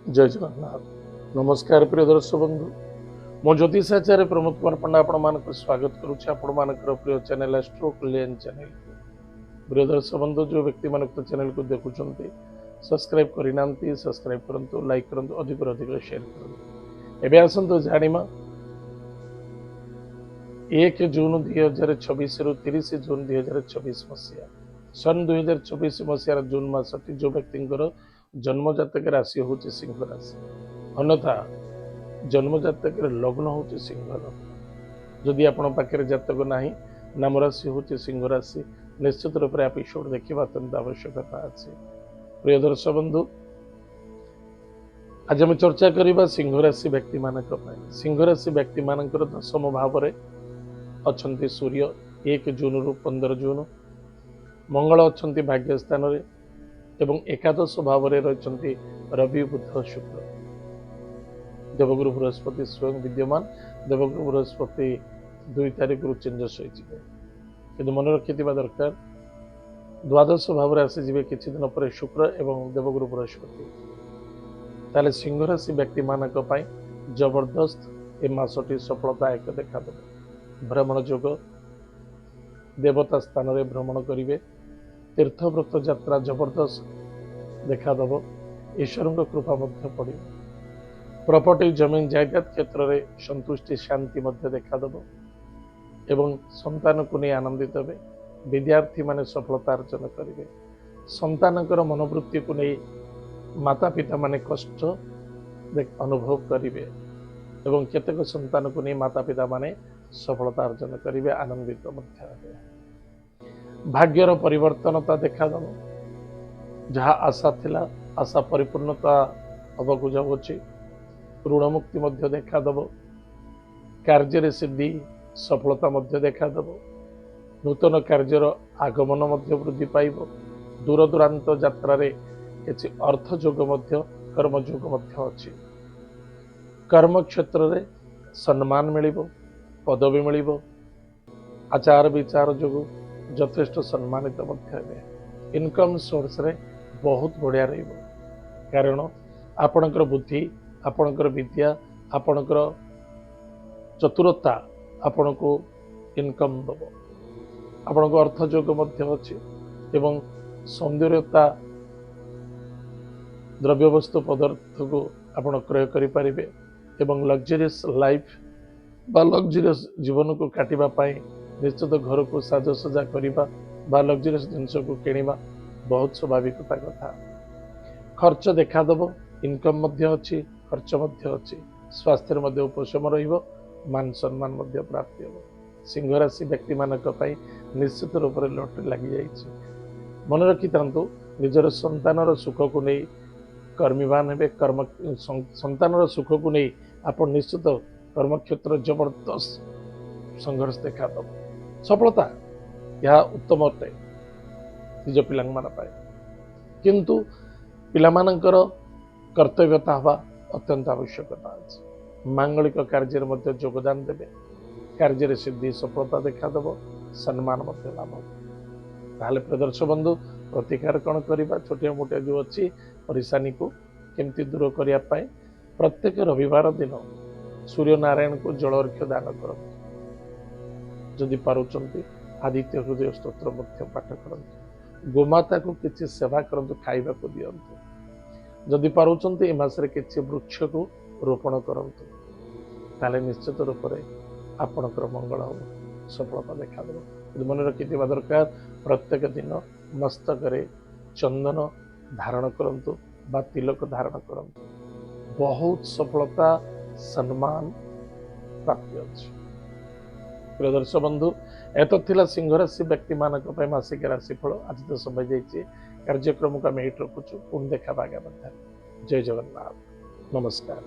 जय जगन्नाथ। नमस्कार प्रिय दर्शक बंधु, मो ज्योतिषाचार्य प्रमोद कुमार पंडा आपण स्वागत करुच्ची आपण प्रिय चैनल एस्ट्रो कल्याण चैनल को। प्रिय दर्शक बंधु, जो व्यक्ति मान चैनल को देखुंट सब्सक्राइब करना सब्सक्राइब करूँ, लाइक करूँ, अधिक अधिक शेयर करूँ। एवं आसतु जाना 1 जून 2026 रु 30 जून 2026 मसीहा सन 2024 मसीहार जून मासटी जो व्यक्ति जन्म जातक राशि हूँ सिंह राशि, अन्यथा जन्म जातक लग्न हूँ सिंह लग्न। जदि आपण पाखे जातक ना नाम राशि हूँ सिंह राशि, निश्चित रूप से एपिसोड देखा अत्यंत आवश्यकता अच्छी। प्रिय दर्शक बंधु, आज आम चर्चा करवा सिंह राशि व्यक्ति मान। सिंह राशि व्यक्ति मान 10म भाव में अच्छा सूर्य 1 जून रु 15 जून, मंगल अच्छा भाग्य स्थान में एवं एकादश भाव में रही रवि बुध शुक्र। देवगुरु बृहस्पति स्वयं विद्यमान, देवगुरु बृहस्पति 2 तारिख रु चेंजेस हो मन रखि दरकार। द्वादश भाव में आसीजे किसी दिन पर शुक्र एवं देवगुरु बृहस्पति। ताले सिंह राशि व्यक्ति मानक जबरदस्त ए मासटी सफलतायक देखा भ्रमण योग, देवता स्थान में भ्रमण करेंगे, तीर्थव्रत यात्रा जबरदस्त देखादब, ईश्वर कृपा पड़े, प्रॉपर्टी जमीन जायदाद क्षेत्र में संतुष्टि शांति देखादब एवं संतान को नहीं आनंदित हे। विद्यार्थी माने सफलता अर्जन करेंगे, संतानकर मनोवृत्ति को नहीं माता पिता माने कष्ट अनुभव करेंगे एवं केतेक संतान को नहीं माता पिता माने सफलता अर्जन करेंगे, आनंदित हेबे। भाग्यर परिवर्तनता देखादब, जहाँ आशा थिला आशा परिपूर्णता हवाक जाऊँगी, ऋण मुक्ति देखादब, कार्य सिद्धि सफलता देखादब, नूतन कार्यर आगमन वृद्धि पाइब, दूर दूरांत यात्रा किसी अर्थ जोग कर्म जोग अच्छी, कर्म क्षेत्र में सम्मान मिल, पदवी मिल, आचार विचार जो यथेष्ट सम्मानित इनकम सोर्स रे बहुत बढ़िया रही, कारण आपणकर बुद्धि, आपणकर विद्या, आपणकर चतुरता आपण को इनकम दब, आपण को अर्थ जोग अच्छी एवं सौंदर्यता द्रव्य वस्तु पदार्थ को आपण क्रय करें एवं लग्जरियस लाइफ बा लग्जरियस जीवन को काटापी निश्चित घर को साजसजा करने लग्जरियस जिनस को किणवा बहुत स्वाभाविकता कथा। खर्च देखादब, इनकम अच्छी, खर्च अच्छी, स्वास्थ्य उपशम मान सम्मान प्राप्ति हो। सिंह राशि व्यक्ति मानक निश्चित रूप से लटरी लगी मन रखि था, निजर संतान सुख को नहीं कर्मीवान हे। कर्म संतान सुख को नहीं आप निश्चित कर्मक्षेत्र जबरदस्त संघर्ष देखादब, सफलता यह उत्तम अटे निज पिला किंतु पिलामानंकर कर्तव्यता हवा अत्यंत आवश्यकता अच्छी। मांगलिक कार्य योगदान देवे, कार्य सिद्धि सफलता देखादब, सम्मान लाभ। ताहले प्रदर्शक बंधु, प्रतिकार कौन करवा, छोटिया मोटिया जो अच्छी परेशानी को केमती दूर करने प्रत्येक रविवार दिन सूर्य नारायण को जलअर्घ्य दान कर, जदि पारुचंती आदित्य हृदय स्तोत्र पाठ करते, गोमाता को किसी सेवा करते, खाइबा को दियंतु, जदि पारुचंती ए मासरे किसी वृक्ष को रोपण करंतु, ताले निश्चित रूप से आपणकर मंगल हो, सफलता देखादेव। मन रखि दरकार, प्रत्येक दिन मस्तक चंदन धारण करंतु बा तिलक धारण करंतु, बहुत सफलता सम्मान प्राप्ति अच्छी। प्रिय दर्शक बंधु, एत थिला सिंह राशि व्यक्ति मानक मासिक राशिफल। आज तो समय जाइए, कार्यक्रम को आम रखुचु, पुणी देखा आगामी। जय जगन्नाथ, नमस्कार।